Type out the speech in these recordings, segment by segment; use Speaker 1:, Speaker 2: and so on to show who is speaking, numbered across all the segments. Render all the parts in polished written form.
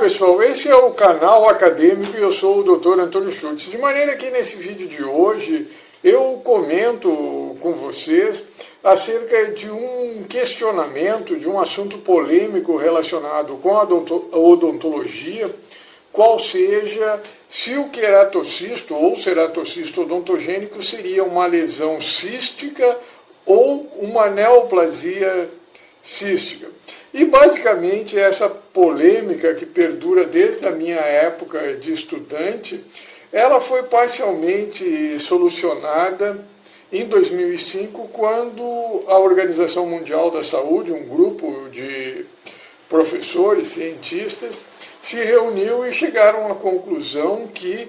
Speaker 1: pessoal, esse é o canal acadêmico e eu sou o Dr. Antônio Schultz. De maneira que nesse vídeo de hoje eu comento com vocês acerca de um questionamento, de um assunto polêmico relacionado com a odontologia, qual seja se o queratocisto ou ceratocisto odontogênico seria uma lesão cística ou uma neoplasia cística. E basicamente essa polêmica que perdura desde a minha época de estudante, ela foi parcialmente solucionada em 2005, quando a Organização Mundial da Saúde, um grupo de professores, cientistas, se reuniu e chegaram à conclusão que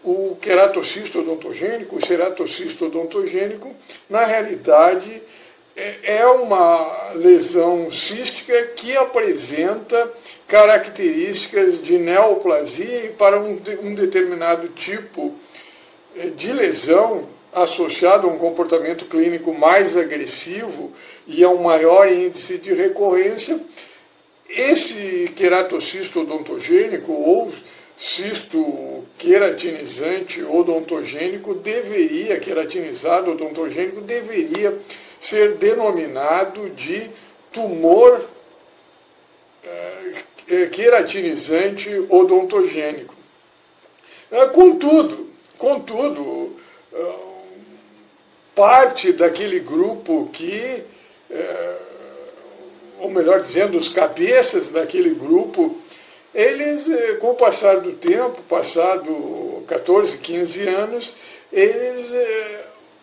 Speaker 1: o queratocisto odontogênico, o ceratocisto odontogênico, na realidade é uma lesão cística que apresenta características de neoplasia e para um determinado tipo de lesão associado a um comportamento clínico mais agressivo e a um maior índice de recorrência, esse queratocisto odontogênico ou cisto queratinizante odontogênico queratinizado odontogênico deveria ser denominado de tumor queratinizante odontogênico. Contudo, parte daquele grupo que, ou melhor dizendo, os cabeças daquele grupo, eles, com o passar do tempo, passado 14, 15 anos, eles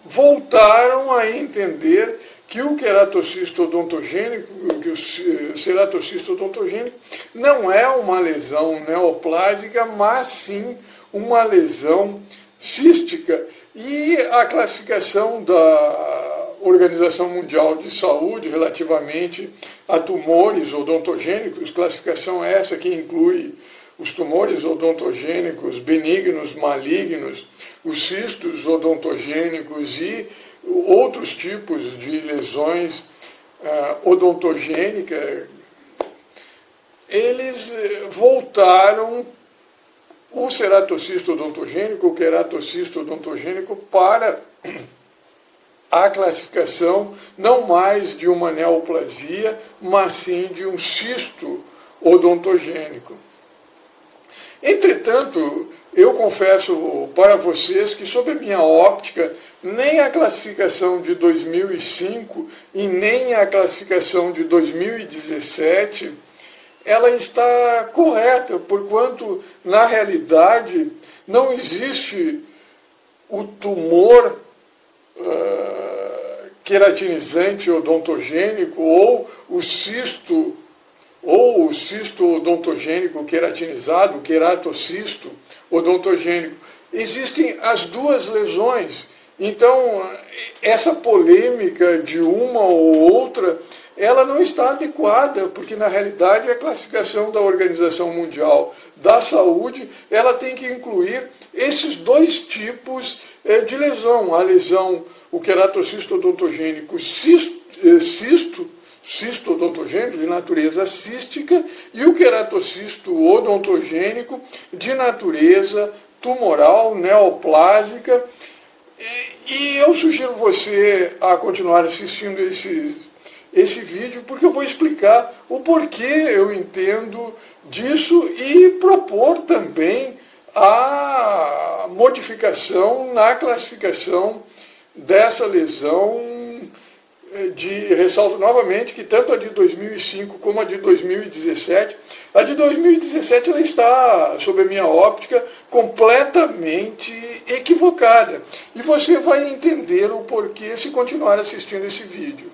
Speaker 1: voltaram a entender que o queratocisto odontogênico, que o ceratocisto odontogênico não é uma lesão neoplásica, mas sim uma lesão cística. E a classificação da Organização Mundial de Saúde relativamente a tumores odontogênicos, classificação essa que inclui os tumores odontogênicos benignos, malignos, os cistos odontogênicos e outros tipos de lesões odontogênicas, eles voltaram o ceratocisto odontogênico, o queratocisto odontogênico para a classificação não mais de uma neoplasia, mas sim de um cisto odontogênico. Entretanto, eu confesso para vocês que, sob a minha óptica, nem a classificação de 2005 e nem a classificação de 2017, ela está correta, porquanto, na realidade, não existe o tumor queratinizante odontogênico ou o cisto odontogênico queratinizado, queratocisto odontogênico. Existem as duas lesões. Então, essa polêmica de uma ou outra, ela não está adequada, porque na realidade a classificação da Organização Mundial da Saúde, ela tem que incluir esses dois tipos de lesão. A lesão, o queratocisto odontogênico cisto odontogênico de natureza cística e o queratocisto odontogênico de natureza tumoral, neoplásica. E eu sugiro você a continuar assistindo esse vídeo, porque eu vou explicar o porquê eu entendo disso e propor também a modificação na classificação dessa lesão. Ressalto novamente que tanto a de 2005 como a de 2017, a de 2017 ela está, sob a minha óptica, completamente equivocada. E você vai entender o porquê se continuar assistindo esse vídeo.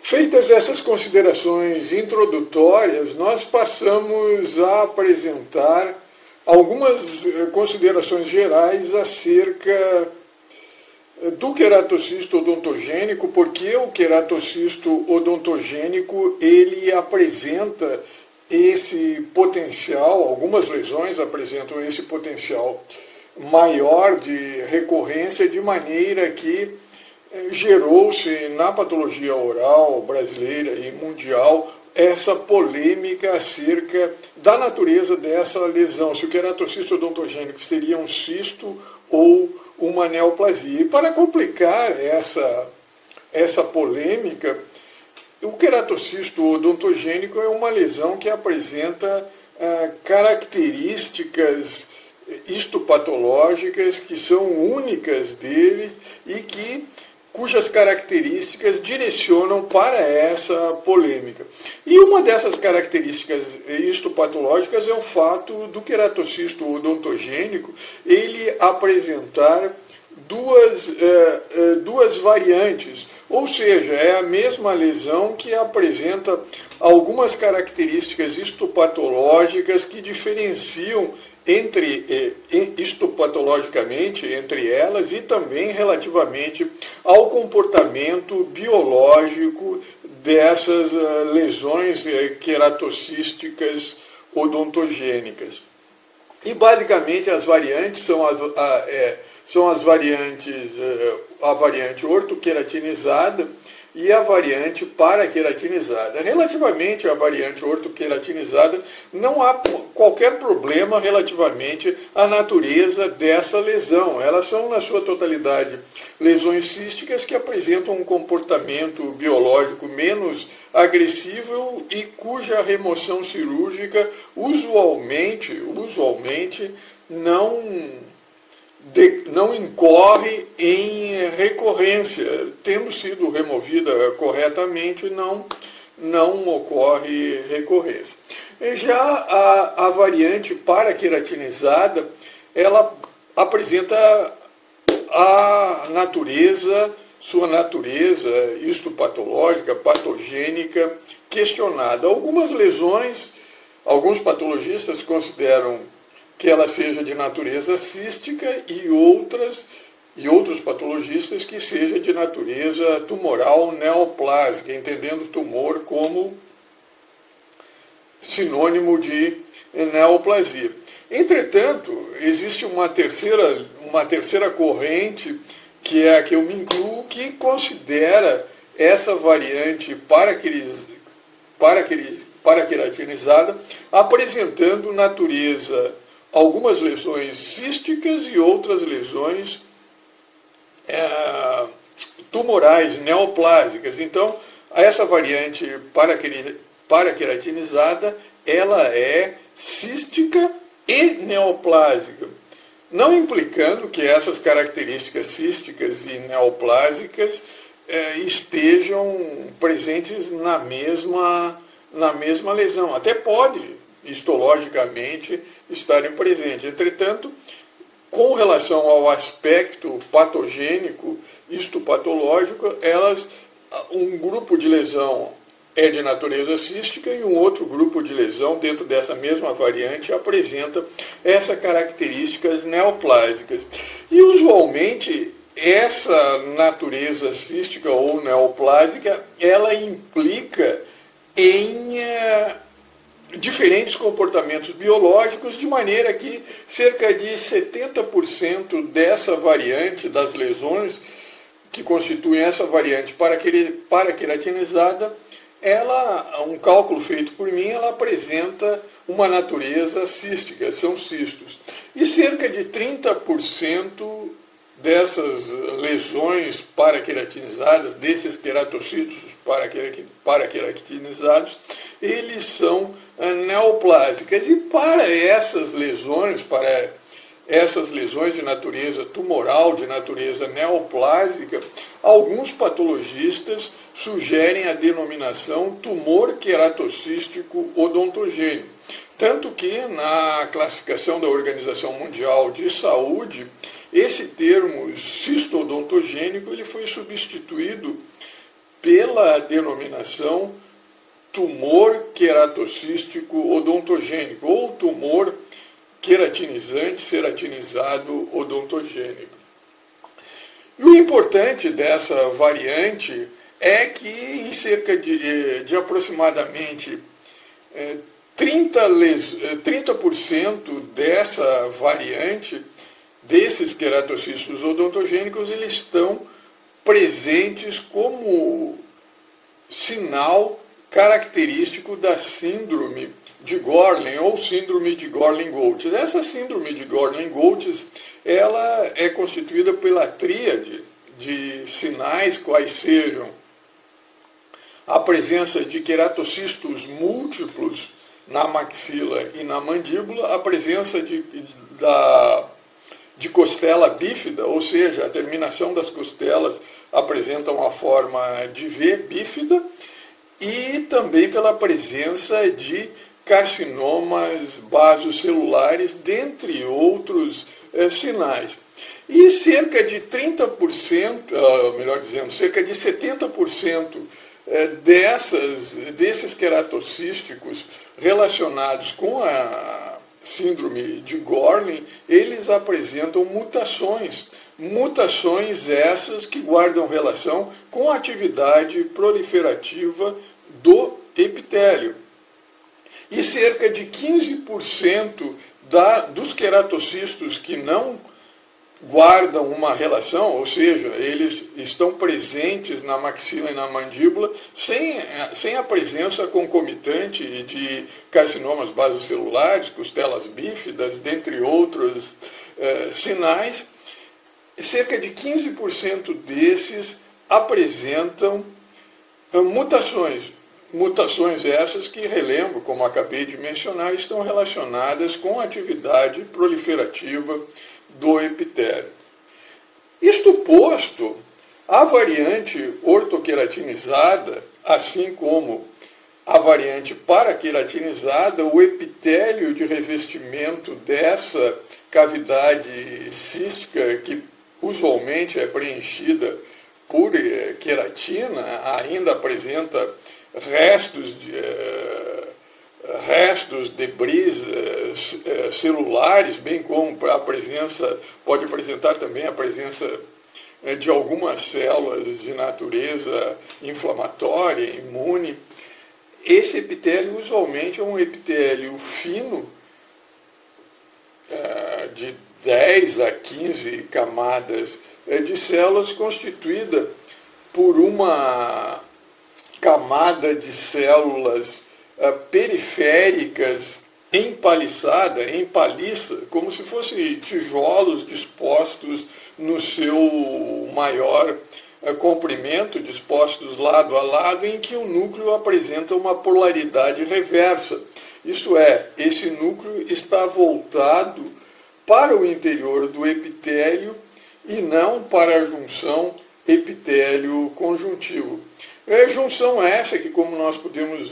Speaker 1: Feitas essas considerações introdutórias, nós passamos a apresentar algumas considerações gerais acerca do queratocisto odontogênico, porque o queratocisto odontogênico ele apresenta esse potencial, algumas lesões apresentam esse potencial maior de recorrência, de maneira que gerou-se na patologia oral brasileira e mundial essa polêmica acerca da natureza dessa lesão, se o queratocisto odontogênico seria um cisto ou uma neoplasia. E para complicar essa polêmica, o queratocisto odontogênico é uma lesão que apresenta características histopatológicas que são únicas deles e cujas características direcionam para essa polêmica. E uma dessas características histopatológicas é o fato do queratocisto odontogênico ele apresentar duas variantes, ou seja, é a mesma lesão que apresenta algumas características histopatológicas que diferenciam histopatologicamente entre elas e também relativamente ao comportamento biológico dessas lesões queratocísticas odontogênicas. E basicamente as variantes são as variantes, a variante ortoqueratinizada e a variante paraqueratinizada. Relativamente à variante ortoqueratinizada, não há qualquer problema relativamente à natureza dessa lesão. Elas são, na sua totalidade, lesões císticas que apresentam um comportamento biológico menos agressivo e cuja remoção cirúrgica usualmente não incorre em recorrência. Tendo sido removida corretamente, não ocorre recorrência. Já a variante paraqueratinizada, ela apresenta sua natureza histopatológica, patogênica, questionada. Alguns patologistas consideram que ela seja de natureza cística e outros patologistas que seja de natureza tumoral neoplásica, entendendo tumor como sinônimo de neoplasia. Entretanto, existe uma terceira corrente, que é a que eu me incluo, que considera essa variante paraqueratinizada apresentando algumas lesões císticas e outras lesões tumorais neoplásicas. Então, essa variante paraqueratinizada, ela é cística e neoplásica, não implicando que essas características císticas e neoplásicas estejam presentes na mesma lesão. Até pode histologicamente estarem presentes. Entretanto, com relação ao aspecto patogênico, histopatológico, um grupo de lesão é de natureza cística e um outro grupo de lesão dentro dessa mesma variante apresenta essas características neoplásicas. E usualmente essa natureza cística ou neoplásica, ela implica em diferentes comportamentos biológicos, de maneira que cerca de 70% dessa variante das lesões que constituem essa variante paraqueratinizada, um cálculo feito por mim, ela apresenta uma natureza cística, são cistos. E cerca de 30% dessas lesões paraqueratinizadas, desses queratocitos paraqueratinizados, eles são neoplásicas. E para essas lesões de natureza tumoral, de natureza neoplásica, alguns patologistas sugerem a denominação tumor queratocístico odontogênico. Tanto que, na classificação da Organização Mundial de Saúde, esse termo cisto odontogênico ele foi substituído pela denominação tumor queratocístico odontogênico, ou tumor queratinizante, ceratinizado odontogênico. E o importante dessa variante é que em cerca de aproximadamente 30% dessa variante, desses queratocistos odontogênicos, eles estão presentes como sinal característico da síndrome de Gorlin ou síndrome de Gorlin-Goltz. Essa síndrome de Gorlin-Goltz, ela é constituída pela tríade de sinais, quais sejam a presença de queratocistos múltiplos na maxila e na mandíbula, a presença de costela bífida, ou seja, a terminação das costelas apresenta uma forma de V bífida, e também pela presença de carcinomas basocelulares, dentre outros sinais. E cerca de 30%, melhor dizendo, cerca de 70% desses queratocísticos relacionados com a síndrome de Gorlin, eles apresentam mutações essas que guardam relação com a atividade proliferativa do epitélio. E cerca de 15% dos queratocistos que não guardam uma relação, ou seja, eles estão presentes na maxila e na mandíbula sem a presença concomitante de carcinomas basocelulares, costelas bífidas, dentre outros sinais. Cerca de 15% desses apresentam mutações essas que, relembro, como acabei de mencionar, estão relacionadas com a atividade proliferativa do epitélio. Isto posto, a variante ortoqueratinizada, assim como a variante paraqueratinizada, o epitélio de revestimento dessa cavidade cística, que usualmente é preenchida por queratina, ainda apresenta debris celulares, bem como pode apresentar também a presença de algumas células de natureza inflamatória, imune. Esse epitélio usualmente é um epitélio fino, de 10 a 15 camadas de células, constituída por uma camada de células periféricas em paliça, como se fossem tijolos dispostos no seu maior comprimento, dispostos lado a lado, em que o núcleo apresenta uma polaridade reversa. Isto é, esse núcleo está voltado para o interior do epitélio e não para a junção epitélio-conjuntivo. Junção essa que, como nós podemos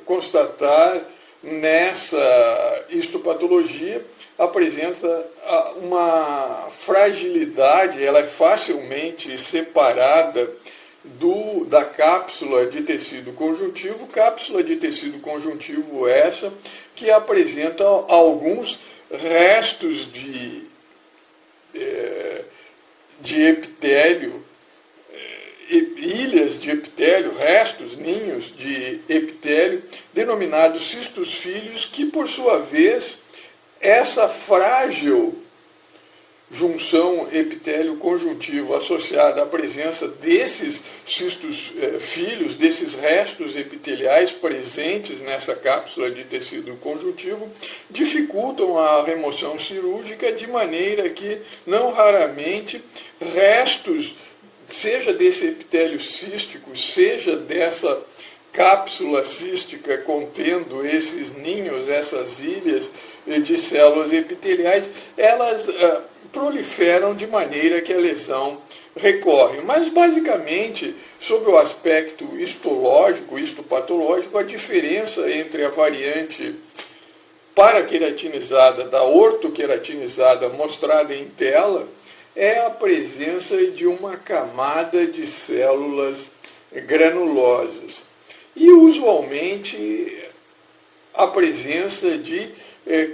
Speaker 1: constatar nessa histopatologia, apresenta uma fragilidade, ela é facilmente separada da cápsula de tecido conjuntivo essa que apresenta alguns restos de epitélio, ilhas de epitélio, ninhos de epitélio, denominados cistos filhos, que, por sua vez, essa frágil junção epitélio-conjuntivo associada à presença desses cistos filhos, desses restos epiteliais presentes nessa cápsula de tecido conjuntivo, dificultam a remoção cirúrgica, de maneira que, não raramente, restos, seja desse epitélio cístico, seja dessa cápsula cística contendo esses ninhos, essas ilhas de células epiteliais, elas proliferam de maneira que a lesão recorre. Mas, basicamente, sob o aspecto histológico, histopatológico, a diferença entre a variante paraqueratinizada da ortoqueratinizada mostrada em tela é a presença de uma camada de células granulosas. E, usualmente, a presença de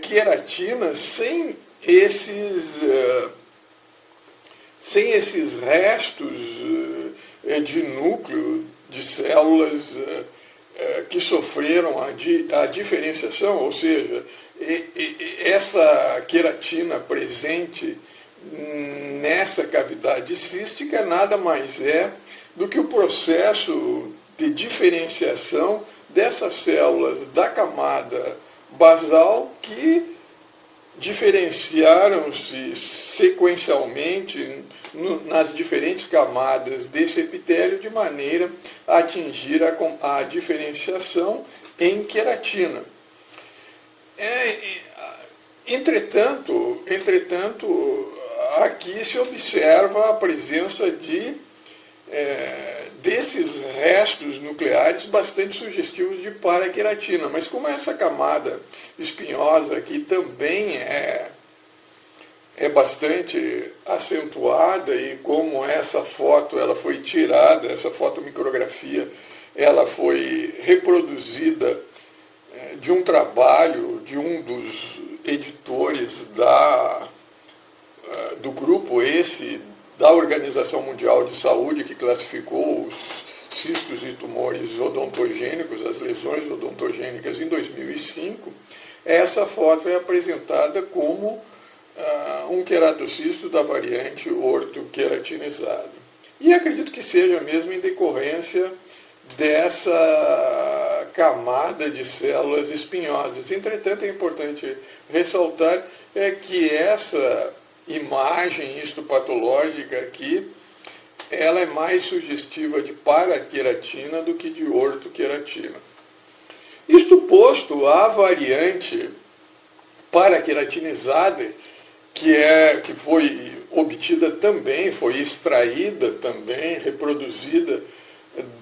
Speaker 1: queratina sem esses restos de núcleo de células que sofreram a diferenciação, ou seja, essa queratina presente nessa cavidade cística nada mais é do que o processo de diferenciação dessas células da camada basal que diferenciaram-se sequencialmente nas diferentes camadas desse epitélio de maneira a atingir a diferenciação em queratina. Entretanto, aqui se observa a presença desses restos nucleares bastante sugestivos de paraqueratina, mas como essa camada espinhosa aqui também é bastante acentuada e como essa foto ela foi tirada, essa fotomicrografia, ela foi reproduzida de um trabalho de um dos editores do grupo da Organização Mundial de Saúde, que classificou os cistos e tumores odontogênicos, as lesões odontogênicas em 2005, essa foto é apresentada como um queratocisto da variante ortoqueratinizada. E acredito que seja mesmo em decorrência dessa camada de células espinhosas. Entretanto, é importante ressaltar que essa imagem histopatológica aqui, ela é mais sugestiva de paraqueratina do que de ortoqueratina. Isto posto, a variante paraqueratinizada, que foi obtida também, foi extraída também, reproduzida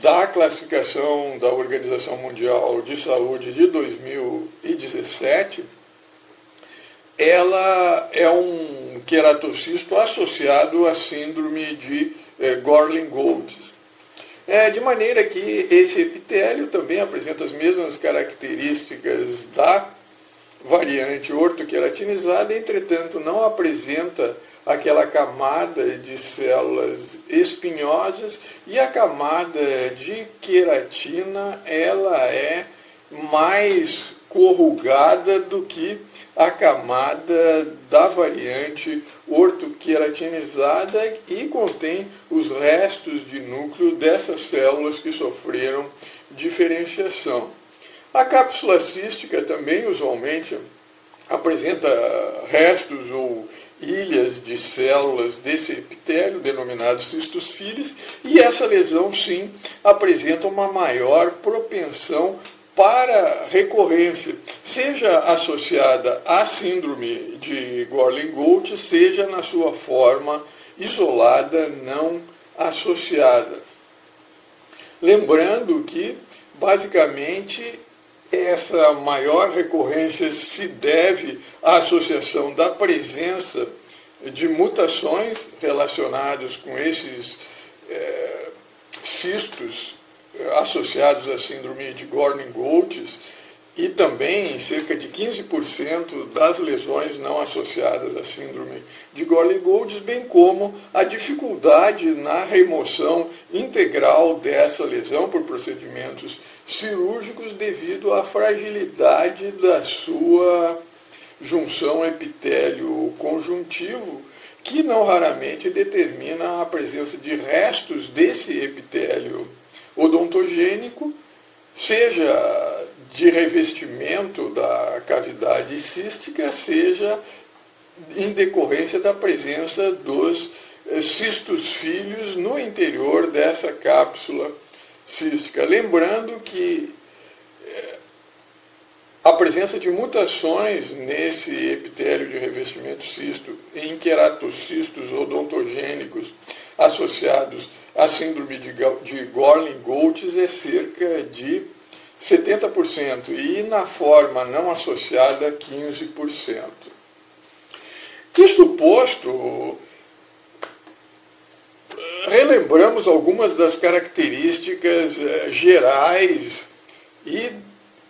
Speaker 1: da classificação da Organização Mundial de Saúde de 2017, ela é um queratocisto associado à síndrome de Gorlin-Goltz. De maneira que esse epitélio também apresenta as mesmas características da variante ortoqueratinizada, entretanto não apresenta aquela camada de células espinhosas, e a camada de queratina ela é mais corrugada do que a camada da variante ortoqueratinizada e contém os restos de núcleo dessas células que sofreram diferenciação. A cápsula cística também usualmente apresenta restos ou ilhas de células desse epitélio, denominados cistos filis, e essa lesão, sim, apresenta uma maior propensão para recorrência, seja associada à síndrome de Gorlin-Goltz, seja na sua forma isolada, não associada. Lembrando que, basicamente, essa maior recorrência se deve à associação da presença de mutações relacionadas com esses cistos associados à síndrome de Gorlin-Goltz e também cerca de 15% das lesões não associadas à síndrome de Gorlin-Goltz, bem como a dificuldade na remoção integral dessa lesão por procedimentos cirúrgicos devido à fragilidade da sua junção epitélio-conjuntivo, que não raramente determina a presença de restos desse epitélio odontogênico, seja de revestimento da cavidade cística, seja em decorrência da presença dos cistos filhos no interior dessa cápsula cística. Lembrando que a presença de mutações nesse epitélio de revestimento cisto em queratocistos odontogênicos associados à síndrome de Gorlin-Goltz é cerca de 70% e na forma não associada 15%. Isto posto, relembramos algumas das características gerais e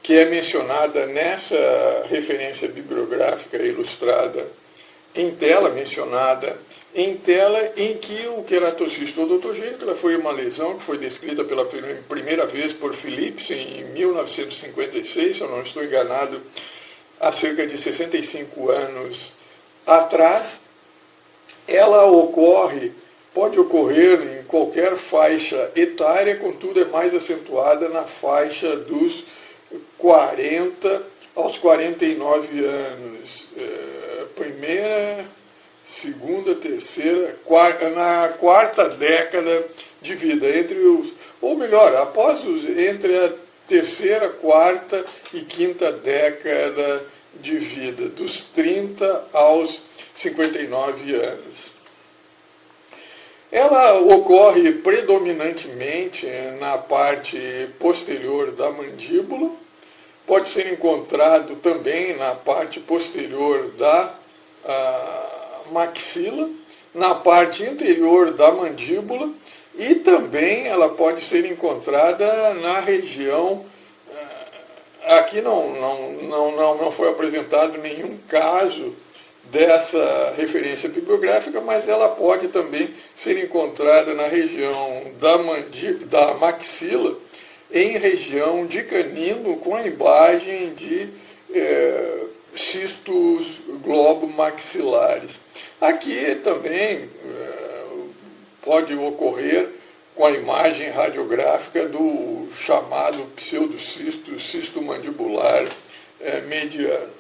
Speaker 1: que é mencionada nessa referência bibliográfica ilustrada em tela, mencionada em tela, em que o queratocisto odontogênico foi uma lesão que foi descrita pela primeira vez por Phillips em 1956, se eu não estou enganado, há cerca de 65 anos atrás, ela pode ocorrer em qualquer faixa etária, contudo é mais acentuada na faixa dos 40 aos 49 anos. Primeira, segunda, terceira, na quarta década de vida, entre a terceira, quarta e quinta década de vida, dos 30 aos 59 anos. Ela ocorre predominantemente na parte posterior da mandíbula, pode ser encontrado também na parte posterior da maxila, na parte interior da mandíbula, e também ela pode ser encontrada na região. Aqui não foi apresentado nenhum caso dessa referência bibliográfica, mas ela pode também ser encontrada na região da maxila, em região de canino, com a imagem de cistos globomaxilares. Aqui também pode ocorrer com a imagem radiográfica do chamado pseudocisto, cisto mandibular mediano.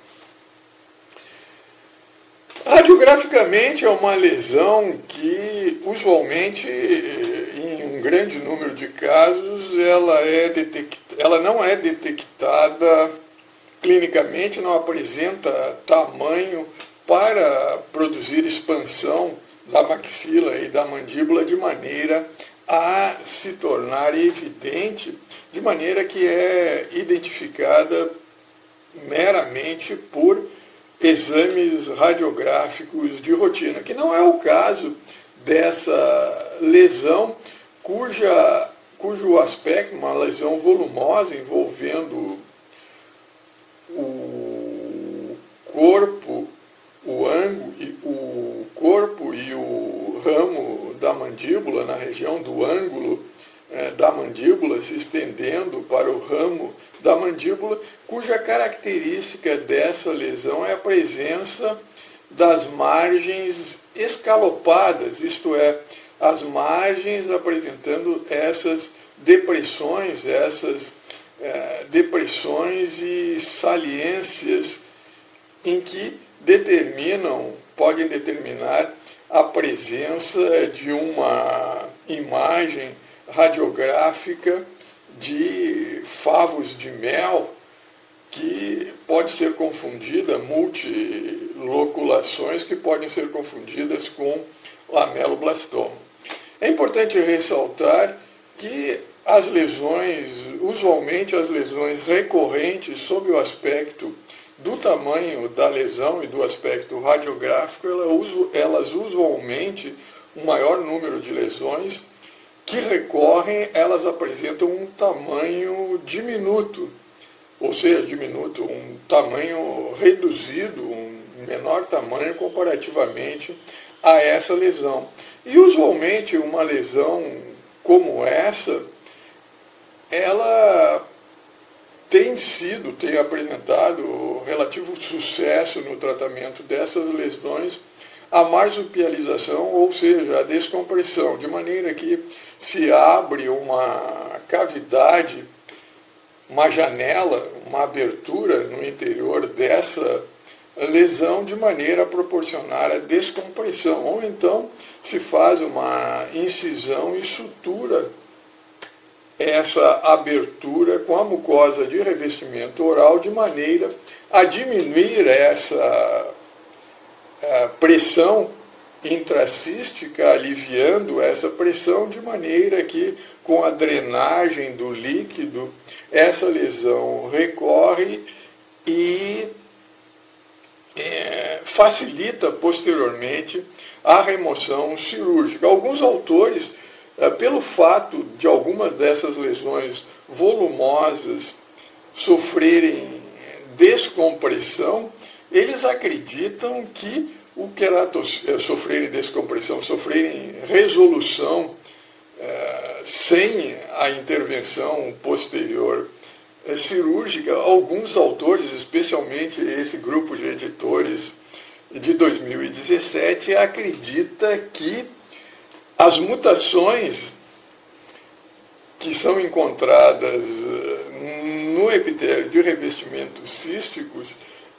Speaker 1: Radiograficamente é uma lesão que, usualmente, em um grande número de casos, ela não é detectada clinicamente, não apresenta tamanho para produzir expansão da maxila e da mandíbula de maneira a se tornar evidente, de maneira que é identificada meramente por exames radiográficos de rotina, que não é o caso dessa lesão, cujo aspecto, uma lesão volumosa envolvendo o corpo, o corpo e o ramo da mandíbula, na região do ângulo da mandíbula, se estendendo para o ramo da mandíbula, cuja característica dessa lesão é a presença das margens escalopadas, isto é, as margens apresentando essas depressões e saliências em que podem determinar a presença de uma imagem radiográfica de favos de mel, que pode ser confundida, multiloculações que podem ser confundidas com lameloblastoma. É importante ressaltar que usualmente as lesões recorrentes, sob o aspecto do tamanho da lesão e do aspecto radiográfico, elas usualmente, um maior número de lesões que recorrem, elas apresentam um tamanho diminuto, ou seja, um tamanho reduzido, um menor tamanho comparativamente a essa lesão. E usualmente uma lesão como essa, ela tem apresentado relativo sucesso no tratamento dessas lesões, a marsupialização, ou seja, a descompressão, de maneira que se abre uma cavidade, uma janela, uma abertura no interior dessa lesão, de maneira a proporcionar a descompressão, ou então se faz uma incisão e sutura essa abertura com a mucosa de revestimento oral, de maneira a diminuir essa pressão intracística, aliviando essa pressão, de maneira que, com a drenagem do líquido, essa lesão recorre e facilita posteriormente a remoção cirúrgica. Alguns autores, pelo fato de algumas dessas lesões volumosas sofrerem descompressão, eles acreditam que sofrerem descompressão, sofrerem resolução sem a intervenção posterior cirúrgica, alguns autores, especialmente esse grupo de editores de 2017, 2017 acredita que as mutações que são encontradas no epitélio de revestimentos císticos,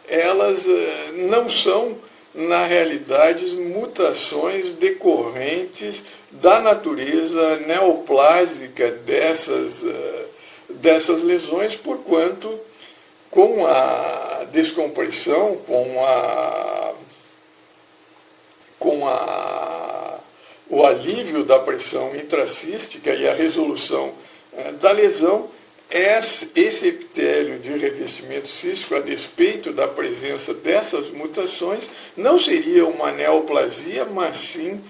Speaker 1: elas não são, na realidade, mutações decorrentes da natureza neoplásica dessas lesões, porquanto, com a descompressão, o alívio da pressão intracística e a resolução da lesão, esse epitélio de revestimento cístico, a despeito da presença dessas mutações, não seria uma neoplasia, mas sim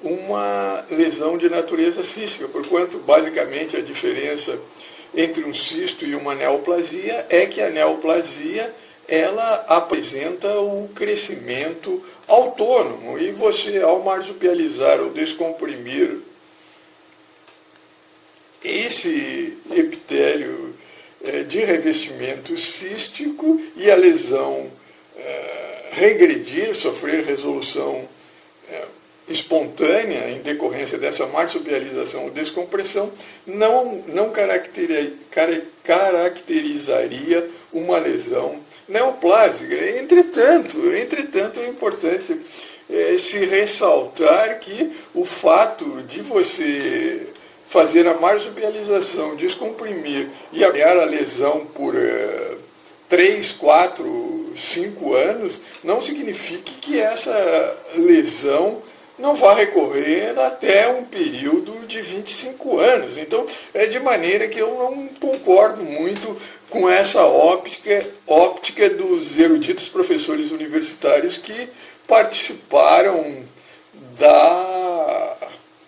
Speaker 1: uma lesão de natureza cística, porquanto, basicamente, a diferença entre um cisto e uma neoplasia é que a neoplasia ela apresenta o crescimento autônomo, e você, ao marsupializar ou descomprimir esse epitélio de revestimento cístico e a lesão regredir, sofrer resolução espontânea em decorrência dessa marsupialização ou descompressão, não caracterizaria uma lesão neoplásica. Entretanto, é importante se ressaltar que o fato de você fazer a marsupialização, descomprimir e aviar a lesão por 3, 4, 5 anos, não significa que essa lesão não vai recorrer até um período de 25 anos. Então, de maneira que eu não concordo muito com essa óptica dos eruditos professores universitários que participaram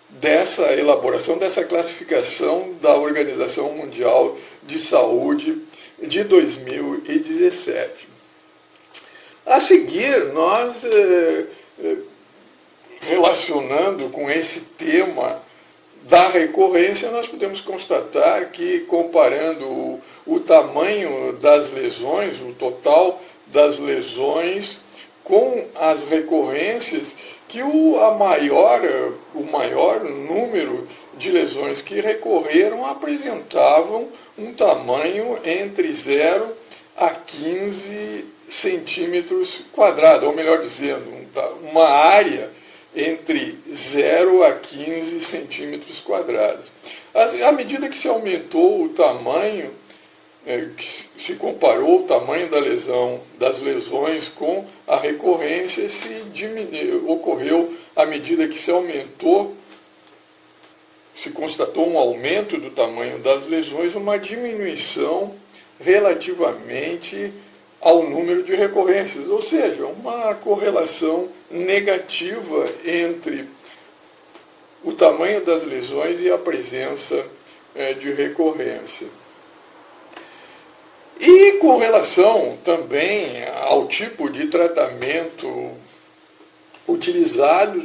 Speaker 1: dessa elaboração, dessa classificação da Organização Mundial de Saúde de 2017. A seguir, nós, relacionando com esse tema da recorrência, nós podemos constatar que, comparando o tamanho das lesões, o total das lesões, com as recorrências, que o maior número de lesões que recorreram apresentavam um tamanho entre 0 a 15 centímetros quadrados, ou melhor dizendo, uma área entre 0 a 15 centímetros quadrados. À medida que se aumentou o tamanho, que se comparou o tamanho das lesões com a recorrência, ocorreu, à medida que se aumentou, se constatou um aumento do tamanho das lesões, uma diminuição relativamente ao número de recorrências, ou seja, uma correlação negativa entre o tamanho das lesões e a presença de recorrência. E com relação também ao tipo de tratamento utilizado,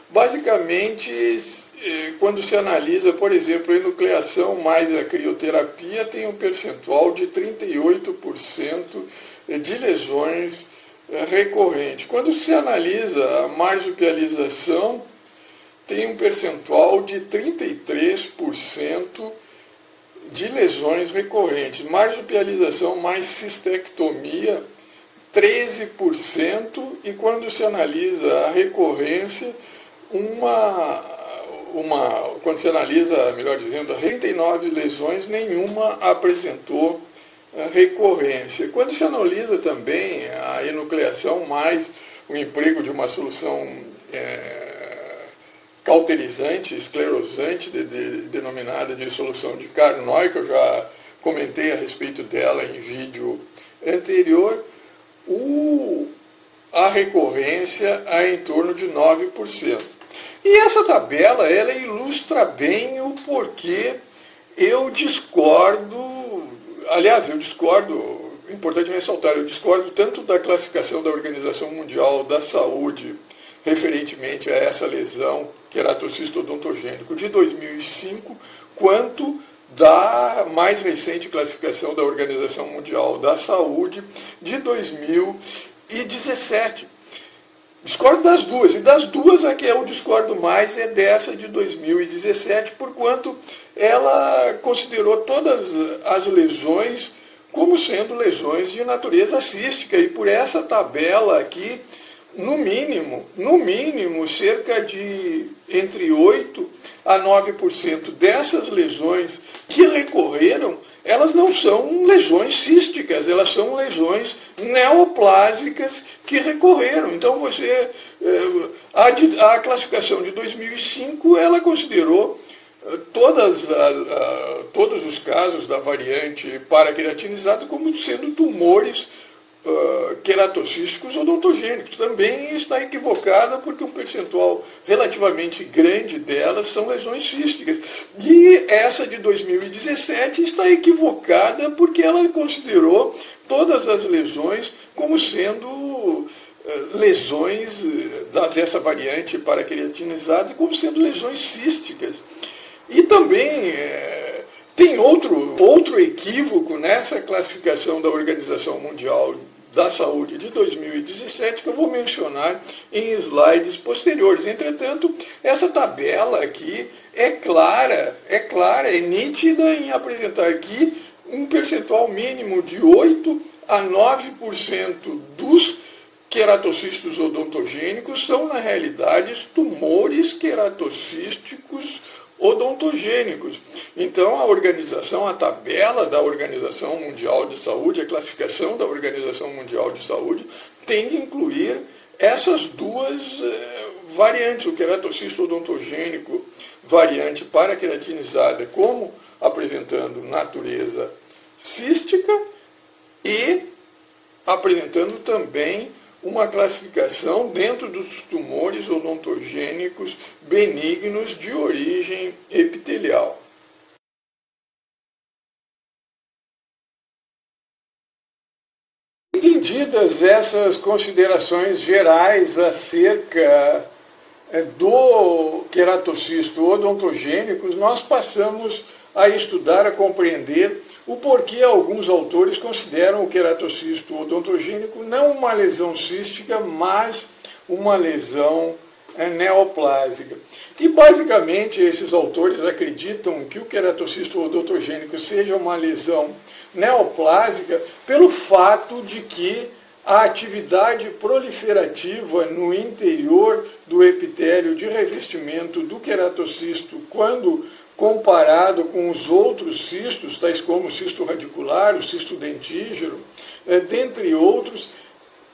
Speaker 1: basicamente, quando se analisa, por exemplo, a enucleação mais a crioterapia, tem um percentual de 38% de lesões recorrentes. Quando se analisa a marsupialização, tem um percentual de 33% de lesões recorrentes. Marsupialização mais cistectomia, 13%, e quando se analisa a recorrência, quando se analisa, melhor dizendo, 39 lesões, nenhuma apresentou recorrência. Quando se analisa também a enucleação mais o emprego de uma solução cauterizante, esclerosante, denominada de solução de Carnoy, que eu já comentei a respeito dela em vídeo anterior, a recorrência é em torno de 9%. E essa tabela, ela ilustra bem o porquê eu discordo, importante ressaltar, eu discordo tanto da classificação da Organização Mundial da Saúde referentemente a essa lesão queratocisto odontogênico de 2005, quanto da mais recente classificação da Organização Mundial da Saúde de 2017. Discordo das duas, e das duas a que eu discordo mais é dessa de 2017, porquanto ela considerou todas as lesões como sendo lesões de natureza cística, e por essa tabela aqui, no mínimo, cerca de entre 8 a 9% dessas lesões que recorreram, elas não são lesões císticas, elas são lesões neoplásicas que recorreram. Então, a classificação de 2005, ela considerou todos os casos da variante paraqueratinizada como sendo tumores queratocísticos odontogênicos. Também está equivocada, porque um percentual relativamente grande delas são lesões císticas. E essa de 2017 está equivocada porque ela considerou todas as lesões como sendo lesões dessa variante paraqueratinizada como sendo lesões císticas. E também tem outro equívoco nessa classificação da Organização Mundial da Saúde de 2017, que eu vou mencionar em slides posteriores. Entretanto, essa tabela aqui é clara, é nítida em apresentar aqui um percentual mínimo de 8 a 9% dos queratocísticos odontogênicos são, na realidade, tumores queratocísticos odontogênicos. Então, a tabela da Organização Mundial de Saúde, a classificação da Organização Mundial de Saúde, tem que incluir essas duas variantes, o queratocisto odontogênico, variante paraqueratinizada, como apresentando natureza cística e apresentando também uma classificação dentro dos tumores odontogênicos benignos de origem epitelial. Entendidas essas considerações gerais acerca do queratocisto odontogênicos, nós passamos a estudar, a compreender o porquê alguns autores consideram o queratocisto odontogênico não uma lesão cística, mas uma lesão neoplásica. E, basicamente, esses autores acreditam que o queratocisto odontogênico seja uma lesão neoplásica pelo fato de que a atividade proliferativa no interior do epitélio de revestimento do queratocisto, quando comparado com os outros cistos, tais como o cisto radicular, o cisto dentígero, dentre outros,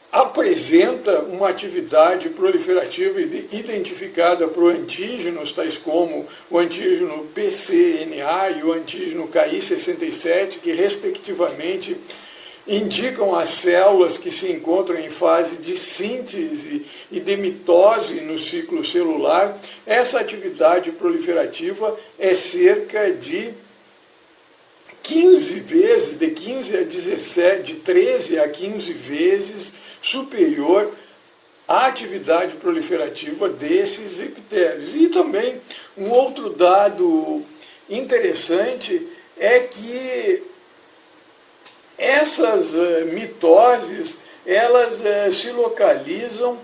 Speaker 1: apresenta uma atividade proliferativa identificada por antígenos, tais como o antígeno PCNA e o antígeno KI67, que, respectivamente, indicam as células que se encontram em fase de síntese e de mitose no ciclo celular. Essa atividade proliferativa é cerca de 15 vezes, de 15 a 17, de 13 a 15 vezes superior à atividade proliferativa desses epitélios. E também um outro dado interessante é que essas mitoses, elas se localizam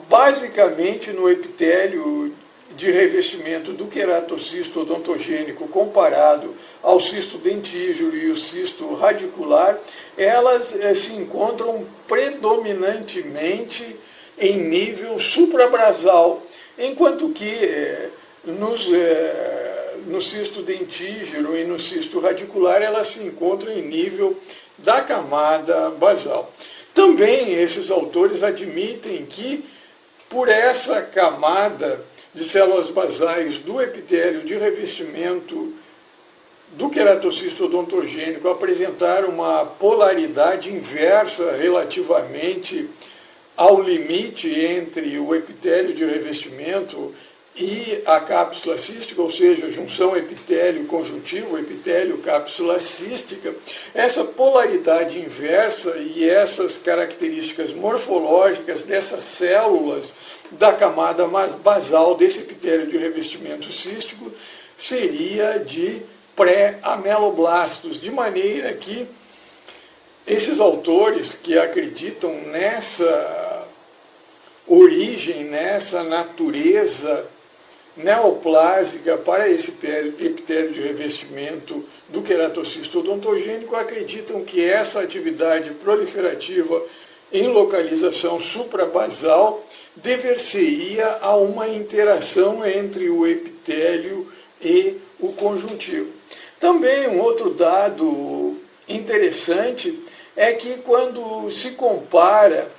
Speaker 1: basicamente no epitélio de revestimento do queratocisto odontogênico comparado ao cisto dentígero e o cisto radicular. Elas se encontram predominantemente em nível suprabrasal, enquanto que no cisto dentígero e no cisto radicular elas se encontram em nível da camada basal. Também esses autores admitem que, por essa camada de células basais do epitélio de revestimento do queratocisto odontogênico apresentar uma polaridade inversa relativamente ao limite entre o epitélio de revestimento e a cápsula cística, ou seja, a junção epitélio-conjuntivo, epitélio-cápsula cística, essa polaridade inversa e essas características morfológicas dessas células da camada mais basal desse epitélio de revestimento cístico seria de pré-ameloblastos, de maneira que esses autores que acreditam origem nessa natureza neoplásica para esse epitélio de revestimento do queratocisto odontogênico, acreditam que essa atividade proliferativa em localização suprabasal dever-se-ia a uma interação entre o epitélio e o conjuntivo. Também um outro dado interessante é que quando se compara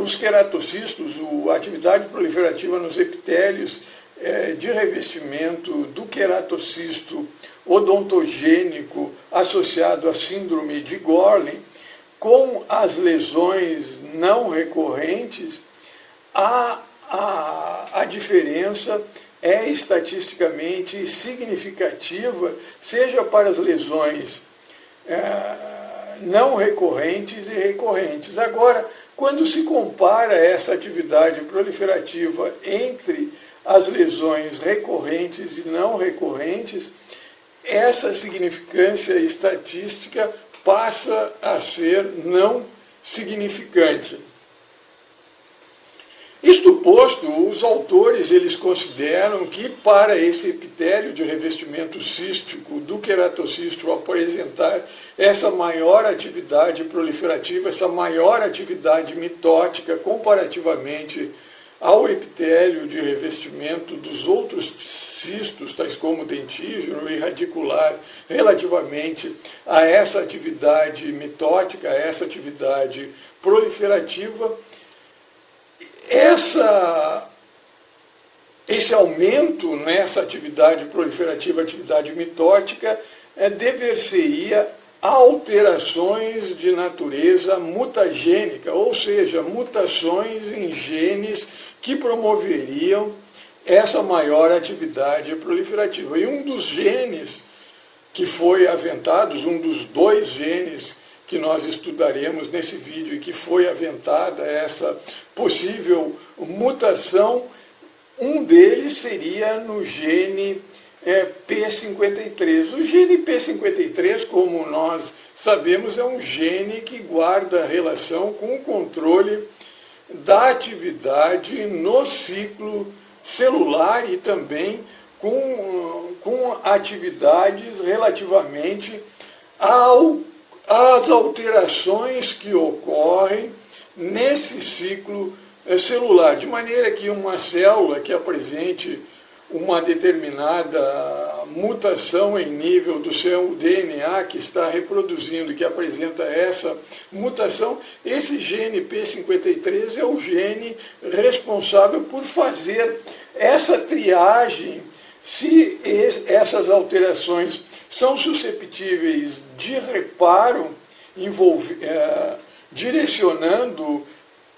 Speaker 1: os queratocistos, a atividade proliferativa nos epitélios de revestimento do queratocisto odontogênico associado à síndrome de Gorlin, com as lesões não recorrentes, a diferença é estatisticamente significativa, seja para as lesões não recorrentes e recorrentes. Agora, quando se compara essa atividade proliferativa entre as lesões recorrentes e não recorrentes, essa significância estatística passa a ser não significante. Isto posto, os autores eles consideram que para esse epitélio de revestimento cístico do queratocisto apresentar essa maior atividade proliferativa, essa maior atividade mitótica comparativamente ao epitélio de revestimento dos outros cistos, tais como dentígeno e radicular, relativamente a essa atividade mitótica, a essa atividade proliferativa, esse aumento nessa atividade proliferativa, atividade mitótica, dever-se-ia a alterações de natureza mutagênica, ou seja, mutações em genes que promoveriam essa maior atividade proliferativa. E um dos genes que foi aventado, um dos 2 genes que nós estudaremos nesse vídeo e que foi aventada essa possível mutação, um deles seria no gene P53. O gene P53, como nós sabemos, é um gene que guarda relação com o controle da atividade no ciclo celular e também com atividades relativamente às alterações que ocorrem nesse ciclo celular, de maneira que uma célula que apresente uma determinada mutação em nível do seu DNA que está reproduzindo, que apresenta essa mutação, esse gene P53 é o gene responsável por fazer essa triagem, se essas alterações são suscetíveis de reparo, direcionando